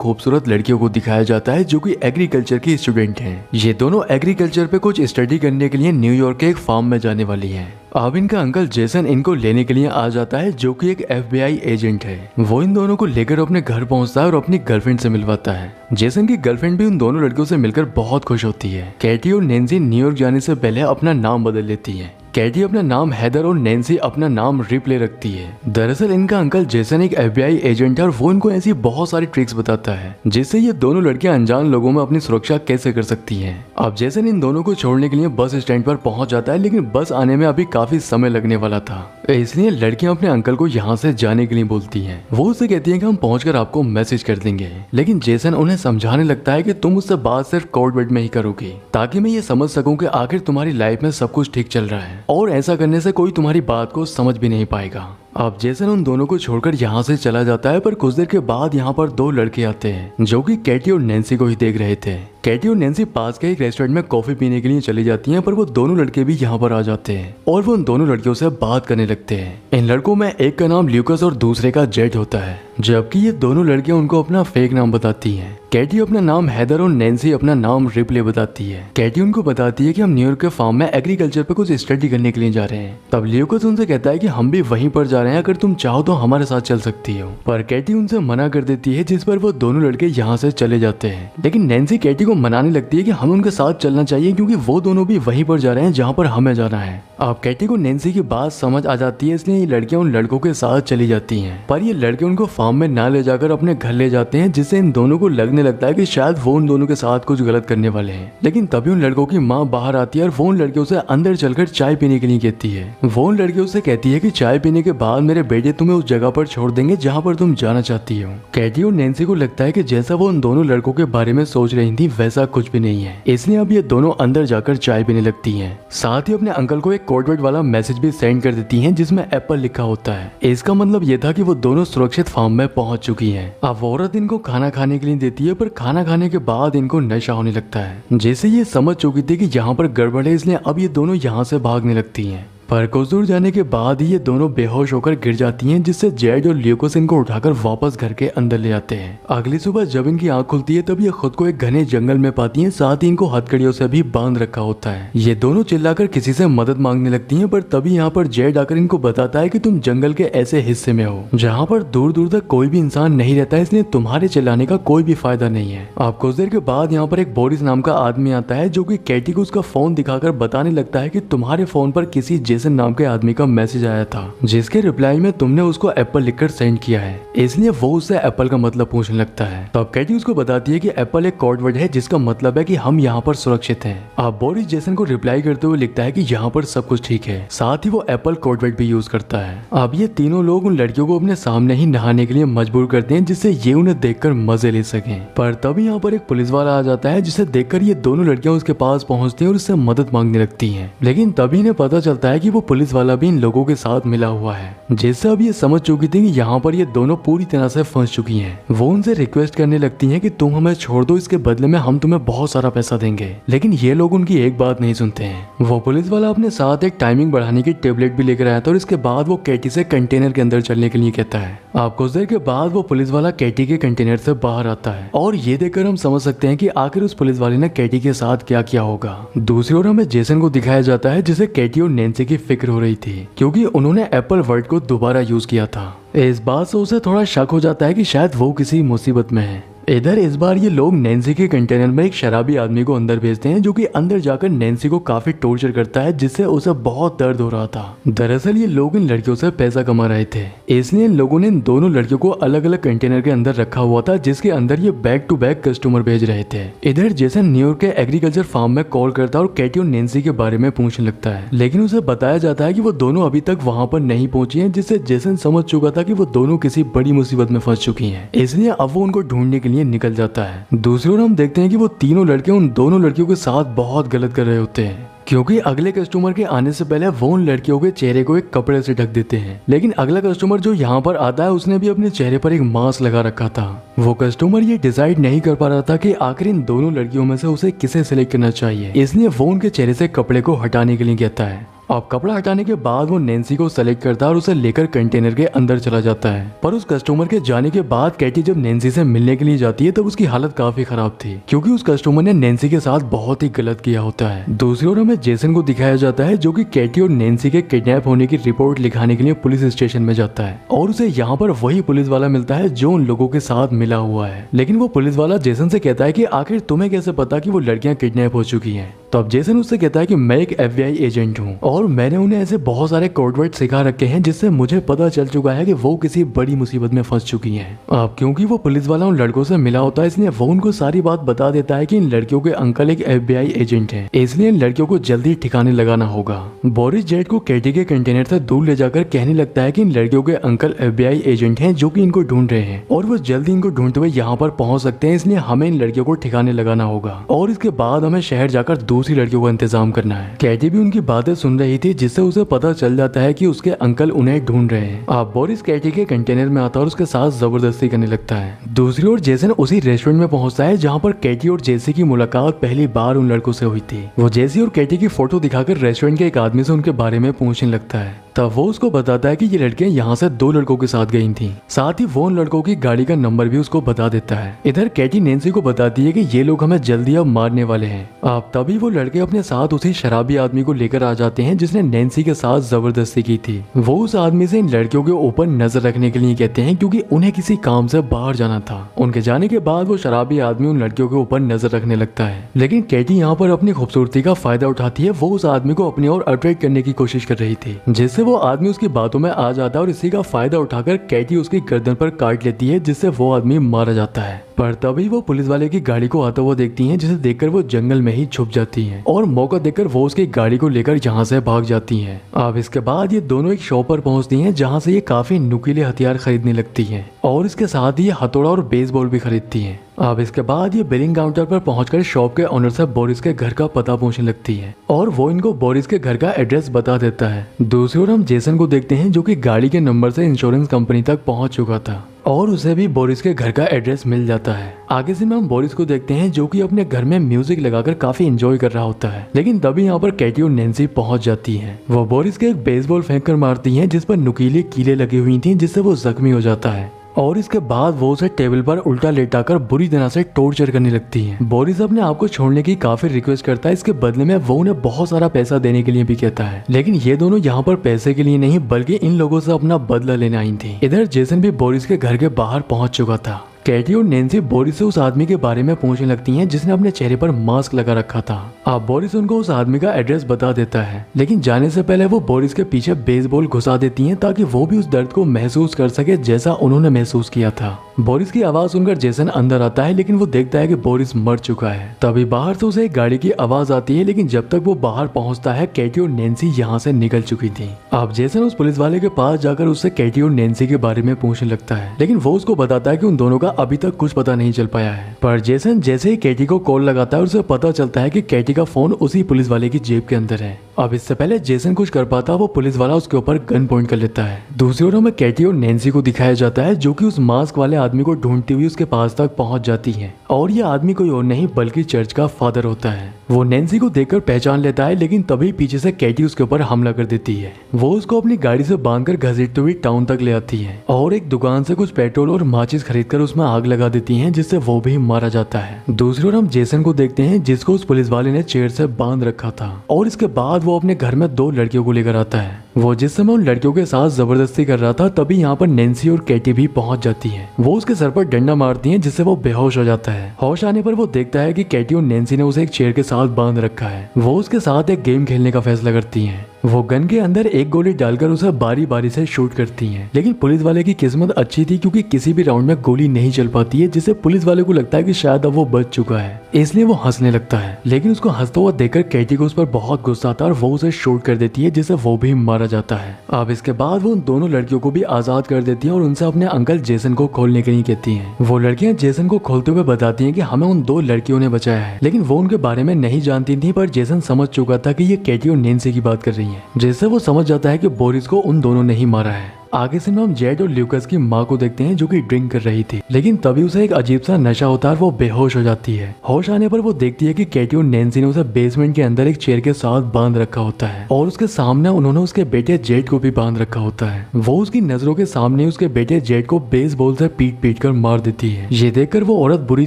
खूबसूरत लड़कियों को दिखाया जाता है जो कि एग्रीकल्चर की स्टूडेंट हैं। ये दोनों एग्रीकल्चर पे कुछ स्टडी करने के लिए न्यूयॉर्क के एक फार्म में जाने वाली हैं। अब इनका अंकल जेसन इनको लेने के लिए आ जाता है जो कि एक FBI एजेंट है। वो इन दोनों को लेकर अपने घर पहुंचता है और अपनी गर्लफ्रेंड से मिलवाता है। जेसन की गर्लफ्रेंड भी उन दोनों लड़कियों से मिलकर बहुत खुश होती है। कैटी और नैन्सी न्यूयॉर्क जाने से पहले अपना नाम बदल लेती है। कैटी अपना नाम हैदर और नैन्सी अपना नाम रिप्ले रखती है। दरअसल इनका अंकल जेसन एक FBI एजेंट है और वो इनको ऐसी बहुत सारी ट्रिक्स बताता है जिससे ये दोनों लड़कियां अनजान लोगों में अपनी सुरक्षा कैसे कर सकती हैं। अब जेसन इन दोनों को छोड़ने के लिए बस स्टैंड पर पहुंच जाता है, लेकिन बस आने में अभी काफी समय लगने वाला था, इसलिए लड़कियां अपने अंकल को यहाँ से जाने के लिए बोलती हैं। वो उससे कहती है कि हम पहुंचकर आपको मैसेज कर देंगे, लेकिन जेसन उन्हें समझाने लगता है कि तुम उससे बात सिर्फ कोर्ट बेड में ही करोगे ताकि मैं ये समझ सकूं कि आखिर तुम्हारी लाइफ में सब कुछ ठीक चल रहा है, और ऐसा करने से कोई तुम्हारी बात को समझ भी नहीं पाएगा। अब जेसन उन दोनों को छोड़कर यहाँ से चला जाता है, पर कुछ देर के बाद यहाँ पर दो लड़के आते हैं जो कि कैटी और नैन्सी को ही देख रहे थे। कैटी और नैन्सी पास के एक रेस्टोरेंट में कॉफी पीने के लिए चली जाती हैं, पर वो दोनों लड़के भी यहाँ पर आ जाते हैं और वो उन दोनों लड़कियों से बात करने लगते हैं। इन लड़कों में एक का नाम ल्यूकस और दूसरे का जेड होता है, जबकि ये दोनों लड़कियां उनको अपना फेक नाम बताती हैं। कैटी अपना नाम हैदर और नैन्सी अपना नाम रिप्ले बताती है। कैटी उनको बताती है कि हम न्यूयॉर्क के फार्म में एग्रीकल्चर पे कुछ स्टडी करने के लिए जा रहे हैं। तब ल्यूकस उनसे कहता है कि हम भी वहीं पर जा रहे हैं, अगर तुम चाहो तो हमारे साथ चल सकती हो, पर कैटी उनसे मना कर देती है, जिस पर वो दोनों लड़के यहाँ से चले जाते हैं। लेकिन नैन्सी कैटी को मनाने लगती है कि हम उनके साथ चलना चाहिए क्योंकि वो दोनों भी वहीं पर जा रहे हैं जहाँ पर हमें जाना है। अब कैटी को नैन्सी की बात समझ आ जाती है, इसलिए ये लड़कियां उन लड़कों के साथ चली जाती हैं, पर ये लड़के उनको फार्म में ना ले जाकर अपने घर ले जाते हैं, जिससे इन दोनों को लगने लगता है कि शायद वो उन दोनों के साथ कुछ गलत करने वाले हैं। लेकिन तभी उन लड़कों की माँ बाहर आती है और वो उन लड़कियों से अंदर चलकर चाय पीने के लिए कहती है। वो उन लड़कियों से कहती है कि चाय पीने के बाद मेरे बेटे तुम्हें उस जगह पर छोड़ देंगे जहाँ पर तुम जाना चाहती हो। कैटी और नैन्सी को लगता है कि जैसा वो उन दोनों लड़कों के बारे में सोच रही थी वैसा कुछ भी नहीं है, इसलिए अब ये दोनों अंदर जाकर चाय पीने लगती है। साथ ही अपने अंकल को एक कोडवर्ड वाला मैसेज भी सेंड कर देती हैं जिसमें एप्पल लिखा होता है। इसका मतलब ये था कि वो दोनों सुरक्षित फार्म में पहुंच चुकी हैं। अब औरत इनको खाना खाने के लिए देती है, पर खाना खाने के बाद इनको नशा होने लगता है, जैसे ये समझ चुकी थी कि यहाँ पर गड़बड़ है, इसलिए अब ये दोनों यहाँ से भागने लगती हैं। पर कुछ दूर जाने के बाद ही ये दोनों बेहोश होकर गिर जाती हैं, जिससे जेड और ल्यूकस इनको उठाकर वापस घर के अंदर ले आते हैं। अगली सुबह जब इनकी आंख खुलती है तब ये खुद को एक घने जंगल में पाती हैं, साथ ही इनको हथकड़ियों से भी बांध रखा होता है। ये दोनों चिल्लाकर किसी से मदद मांगने लगती हैं, पर तभी यहाँ पर जेड आकर इनको बताता है कि तुम जंगल के ऐसे हिस्से में हो जहाँ पर दूर दूर तक कोई भी इंसान नहीं रहता, इसलिए तुम्हारे चिल्लाने का कोई भी फायदा नहीं है। अब कुछ देर के बाद यहाँ पर एक बोरिस नाम का आदमी आता है जो कि कैटी को उसका फोन दिखाकर बताने लगता है कि तुम्हारे फोन पर किसी जेसन नाम के आदमी का मैसेज आया था, जिसके रिप्लाई में तुमने उसको एप्पल लिखकर सेंड किया है, इसलिए वो उससे एप्पल का मतलब पूछने लगता है। तब कैटी उसको बताती है कि एप्पल एक कोड वर्ड है जिसका मतलब है कि हम यहाँ पर सुरक्षित हैं। अब बोरिस जेसन को रिप्लाई करते हुए लिखता है कि यहाँ पर सब कुछ ठीक है, साथ ही वो एप्पल कोड वर्ड भी यूज करता है। अब ये तीनों लोग उन लड़कियों को अपने सामने ही नहाने के लिए मजबूर करते हैं, जिससे ये उन्हें देखकर मजे ले सकें। पर तभी यहाँ पर एक पुलिस वाला आ जाता है, जिसे देखकर ये दोनों लड़कियां उसके पास पहुंचती हैं और उससे मदद मांगने लगती हैं। लेकिन तभी इन्हें पता चलता है कि वो पुलिस वाला भी इन लोगों के साथ मिला हुआ है, जिससे अब ये समझ चुकी थी कि यहाँ पर ये दोनों पूरी तरह से फंस चुकी हैं। वो उनसे रिक्वेस्ट करने लगती हैं कि तुम हमें छोड़ दो, इसके बदले में हम तुम्हें बहुत सारा पैसा देंगे। लेकिन ये लोग उनकी एक बात नहीं सुनते हैं। वो पुलिस वाला अपने साथ एक टाइमिंग बढ़ाने की टेबलेट भी लेकर आया था और इसके बाद वो कैटी से कंटेनर के अंदर चलने के लिए कहता है। आप कुछ देर के बाद वो पुलिस वाला कैटी के कंटेनर से बाहर आता है और ये देखकर हम समझ सकते हैं कि आखिर उस पुलिस वाले ने कैटी के साथ क्या किया होगा। दूसरी ओर हमें जेसन को दिखाया जाता है, जिसे कैटी और नैन्सी की फिक्र हो रही थी क्योंकि उन्होंने एप्पल वर्ड को दोबारा यूज किया था। इस बात से उसे थोड़ा शक हो जाता है कि शायद वो किसी मुसीबत में है। इधर इस बार ये लोग नैन्सी के कंटेनर में एक शराबी आदमी को अंदर भेजते हैं, जो कि अंदर जाकर नैन्सी को काफी टॉर्चर करता है, जिससे उसे बहुत दर्द हो रहा था। दरअसल ये लोग इन लड़कियों से पैसा कमा रहे थे, इसलिए इन लोगों ने इन दोनों लड़कियों को अलग अलग कंटेनर के अंदर रखा हुआ था, जिसके अंदर ये बैक टू बैक कस्टमर भेज रहे थे। इधर जेसन न्यूयॉर्क के एग्रीकल्चर फार्म में कॉल करता है और कैटी और नैन्सी के बारे में पूछने लगता है, लेकिन उसे बताया जाता है कि वो दोनों अभी तक वहाँ पर नहीं पहुंची है, जिससे जेसन समझ चुका था कि वो दोनों किसी बड़ी मुसीबत में फंस चुकी है, इसलिए अब वो उनको ढूंढने के लिए निकल जाता है। दूसरी ओर हम देखते हैं कि वो तीनों लड़के उन दोनों लड़कियों के साथ बहुत गलत कर रहे होते हैं, क्योंकि अगले कस्टमर के आने से पहले वो उन लड़कियों के चेहरे को एक कपड़े से ढक देते हैं। लेकिन अगला कस्टमर जो यहाँ पर आता है उसने भी अपने चेहरे पर एक मास्क लगा रखा था। वो कस्टमर ये डिसाइड नहीं कर पा रहा था कि आखिर इन दोनों लड़कियों में से उसे किसे सिलेक्ट करना चाहिए, इसलिए वो उनके चेहरे से कपड़े को हटाने के लिए कहता है। अब कपड़ा हटाने के बाद वो नैन्सी को सेलेक्ट करता है और उसे लेकर कंटेनर के अंदर चला जाता है। पर उस कस्टमर के जाने के बाद कैटी जब नैन्सी से मिलने के लिए जाती है तब उसकी हालत काफी खराब थी, क्योंकि उस कस्टमर ने नैन्सी के साथ बहुत ही गलत किया होता है। दूसरी ओर हमें जेसन को दिखाया जाता है जो कि कैटी और नैन्सी के किडनैप होने की रिपोर्ट लिखाने के लिए पुलिस स्टेशन में जाता है और उसे यहाँ पर वही पुलिस वाला मिलता है जो उन लोगों के साथ मिला हुआ है। लेकिन वो पुलिस वाला जेसन से कहता है कि आखिर तुम्हें कैसे पता कि वो लड़कियां किडनैप हो चुकी हैं। तो अब जेसन उससे कहता है कि मैं एक FBI एजेंट हूँ और मैंने उन्हें ऐसे बहुत सारे कोड वर्ड सिखा रखे हैं जिससे मुझे पता चल चुका है कि वो किसी बड़ी मुसीबत में फंस चुकी हैं। अब क्योंकि वो पुलिस वाला उन लड़कों से मिला होता है इसलिए वो उनको सारी बात बता देता है कि इन लड़कियों के अंकल एक FBI एजेंट हैं, इसलिए इन लड़कियों को जल्दी ठिकाने लगाना होगा। बोरिस जेट को कैटी के कंटेनर से दूर ले जाकर कहने लगता है कि इन लड़कियों के अंकल FBI एजेंट हैं जो कि इनको ढूंढ रहे हैं और वो जल्दी इनको ढूंढते हुए यहाँ पर पहुंच सकते हैं, इसलिए हमें इन लड़कियों को ठिकाने लगाना होगा और इसके बाद हमें शहर जाकर दूसरी लड़कियों का इंतजाम करना है। कैटी भी उनकी बातें सुन रही थी जिससे उसे पता चल जाता है कि उसके अंकल उन्हें ढूंढ रहे हैं। अब बोरिस कैटी के कंटेनर में आता है और उसके साथ जबरदस्ती करने लगता है। दूसरी ओर जेसन उसी रेस्टोरेंट में पहुंचता है जहां पर कैटी और जेसी की मुलाकात पहली बार उन लड़कों से हुई थी। वो जेसी और कैटी की फोटो दिखाकर रेस्टोरेंट के एक आदमी से उनके बारे में पूछने लगता है। तब वो उसको बताता है कि ये लड़कियां यहाँ से 2 लड़कों के साथ गई थी, साथ ही वो उन लड़कों की गाड़ी का नंबर भी उसको बता देता है। इधर कैटी नैन्सी को बताती है कि ये लोग हमें जल्दी अब मारने वाले हैं। अब तभी वो लड़के अपने साथ उसी शराबी आदमी को लेकर आ जाते हैं जिसने नैन्सी के साथ जबरदस्ती की थी। वो उस आदमी से इन लड़कियों के ऊपर नजर रखने के लिए कहते हैं क्योंकि उन्हें किसी काम से बाहर जाना था। उनके जाने के बाद वो शराबी आदमी उन लड़कियों के ऊपर नजर रखने लगता है, लेकिन कैटी यहाँ पर अपनी खूबसूरती का फायदा उठाती है। वो उस आदमी को अपनी ओर अट्रैक्ट करने की कोशिश कर रही थी जिससे वो आदमी उसकी बातों में आ जाता है और इसी का फायदा उठाकर कैटी उसकी गर्दन पर काट लेती है जिससे वो आदमी मारा जाता है। पर तभी वो पुलिस वाले की गाड़ी को आता हुआ देखती हैं जिसे देखकर वो जंगल में ही छुप जाती हैं और मौका देखकर वो उसकी गाड़ी को लेकर यहाँ से भाग जाती हैं। अब इसके बाद ये दोनों एक शॉप पर पहुंचती हैं जहाँ से ये काफी नुकीले हथियार खरीदने लगती हैं और इसके साथ ही ये हथौड़ा और बेसबॉल भी खरीदती हैं। अब इसके बाद ये बिलिंग काउंटर पर पहुंचकर शॉप के ओनर से बोरिस के घर का पता पूछने लगती है और वो इनको बोरिस के घर का एड्रेस बता देता है। दूसरी ओर हम जेसन को देखते हैं जो कि गाड़ी के नंबर से इंश्योरेंस कंपनी तक पहुंच चुका था और उसे भी बोरिस के घर का एड्रेस मिल जाता है। आगे से हम बोरिस को देखते हैं जो कि अपने घर में म्यूजिक लगाकर काफी एंजॉय कर रहा होता है, लेकिन तभी यहाँ पर कैटी और नैन्सी पहुंच जाती हैं। वो बोरिस के एक बेसबॉल फेंक कर मारती हैं जिस पर नुकीले कीले लगी हुई थी जिससे वो जख्मी हो जाता है और इसके बाद वो उसे टेबल पर उल्टा लेटाकर बुरी तरह से टॉर्चर करने लगती है। बोरिस अपने आप को छोड़ने की काफी रिक्वेस्ट करता है, इसके बदले में वो उन्हें बहुत सारा पैसा देने के लिए भी कहता है, लेकिन ये दोनों यहाँ पर पैसे के लिए नहीं बल्कि इन लोगों से अपना बदला लेने आई थी। इधर जेसन भी बोरिस के घर के बाहर पहुंच चुका था। कैटी और नैन्सी बोरिस से उस आदमी के बारे में पूछने लगती हैं जिसने अपने चेहरे पर मास्क लगा रखा था। अब बोरिस उनको उस आदमी का एड्रेस बता देता है, लेकिन जाने से पहले वो बोरिस के पीछे बेसबॉल घुसा देती हैं ताकि वो भी उस दर्द को महसूस कर सके जैसा उन्होंने महसूस किया था। बोरिस की आवाज सुनकर जेसन अंदर आता है, लेकिन वो देखता है कि बोरिस मर चुका है। तभी बाहर से उसे एक गाड़ी की आवाज आती है, लेकिन जब तक वो बाहर पहुंचता है कैटी और नैन्सी यहाँ से निकल चुकी थी। अब जेसन उस पुलिस वाले के पास जाकर उससे कैटी और नैन्सी के बारे में पूछने लगता है, लेकिन वो उसको बताता है कि उन दोनों का अभी तक कुछ पता नहीं चल पाया है। पर जेसन जैसे ही कैटी को कॉल लगाता है उसे पता चलता है कि कैटी का फोन उसी पुलिस वाले की जेब के अंदर है। अब इससे पहले जेसन कुछ कर पाता वो पुलिस वाला उसके ऊपर गन पॉइंट कर लेता है। दूसरी ओर हमें कैटी और नैन्सी को दिखाया जाता है जो कि उस मास्क वाले आदमी को ढूंढती हुई उसके पास तक पहुंच जाती है और ये आदमी कोई और नहीं बल्कि चर्च का फादर होता है। वो नैन्सी को देखकर पहचान लेता है, लेकिन तभी पीछे से कैटी उसके ऊपर हमला कर देती है। वो उसको अपनी गाड़ी से बांधकर घसीटते हुए टाउन तक ले आती है और एक दुकान से कुछ पेट्रोल और माचिस खरीदकर उसमें आग लगा देती है जिससे वो भी मारा जाता है। दूसरी ओर हम जेसन को देखते हैं जिसको उस पुलिस वाले ने चेयर से बांध रखा था और इसके बाद वो अपने घर में 2 लड़कियों को लेकर आता है। वो जिस समय उन लड़कियों के साथ जबरदस्ती कर रहा था तभी यहाँ पर नैन्सी और कैटी भी पहुंच जाती है। वो उसके सर पर डंडा मारती हैं जिससे वो बेहोश हो जाता है। होश आने पर वो देखता है कि कैटी और नैन्सी ने उसे एक चेयर के साथ बांध रखा है। वो उसके साथ एक गेम खेलने का फैसला करती हैं। वो गन के अंदर एक गोली डालकर उसे बारी बारी से शूट करती हैं, लेकिन पुलिस वाले की किस्मत अच्छी थी क्योंकि किसी भी राउंड में गोली नहीं चल पाती है, जिससे पुलिस वाले को लगता है कि शायद अब वो बच चुका है, इसलिए वो हंसने लगता है। लेकिन उसको हंसता हुआ देखकर कैटी को उस पर बहुत गुस्सा आता है और वो उसे शूट कर देती है जिससे वो भी मारा जाता है। अब इसके बाद वो उन दोनों लड़कियों को भी आजाद कर देती है और उनसे अपने अंकल जेसन को खोलने के लिए कहती है। वो लड़कियां जेसन को खोलते हुए बताती है कि हमें उन 2 लड़कियों ने बचाया है, लेकिन वो उनके बारे में नहीं जानती थी। पर जेसन समझ चुका था कि ये कैटी और नैन्सी की बात कर रही है, जिससे वो समझ जाता है कि बोरिस को उन दोनों ने ही मारा है। आगे से हम जेड और ल्यूकस की माँ को देखते हैं जो कि ड्रिंक कर रही थी, लेकिन तभी उसे एक अजीब सा नशा होता है और वो बेहोश हो जाती है। होश आने पर वो देखती है कि कैटी और नैन्सी ने उसे बेसमेंट के अंदर एक चेयर के साथ बांध रखा होता है और उसके सामने उन्होंने उसके बेटे जेड को भी बांध रखा होता है। वो उसकी नजरों के सामने उसके बेटे जेड को बेसबॉल से पीट कर मार देती है। ये देखकर वो औरत बुरी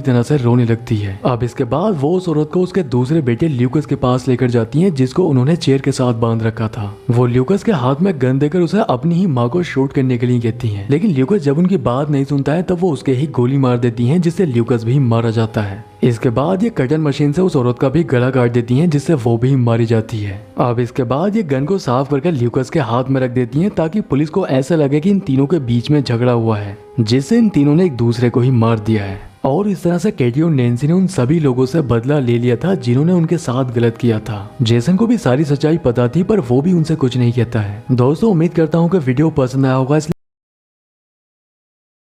तरह से रोने लगती है। अब इसके बाद वो उस औरत को उसके दूसरे बेटे ल्यूकस के पास लेकर जाती है जिसको उन्होंने चेयर के साथ बांध रखा था। वो ल्यूकस के हाथ में गन देकर उसे अपनी ही माँ को शूट करने के लिए कहती है, लेकिन ल्यूकस जब उनकी बात नहीं सुनता है तब वो उसके ही गोली मार देती है जिससे ल्यूकस भी मारा जाता है। इसके बाद ये कटन मशीन से उस औरत का भी गला काट देती हैं जिससे वो भी मारी जाती है। अब इसके बाद ये गन को साफ करके ल्यूकस के हाथ में रख देती हैं ताकि पुलिस को ऐसा लगे कि इन तीनों के बीच में झगड़ा हुआ है, जिससे इन तीनों ने एक दूसरे को ही मार दिया है। और इस तरह से कैटी और नैन्सी ने उन सभी लोगों से बदला ले लिया था जिन्होंने उनके साथ गलत किया था। जेसन को भी सारी सच्चाई पता थी पर वो भी उनसे कुछ नहीं कहता है। दोस्तों, उम्मीद करता हूँ कि वीडियो पसंद आया होगा।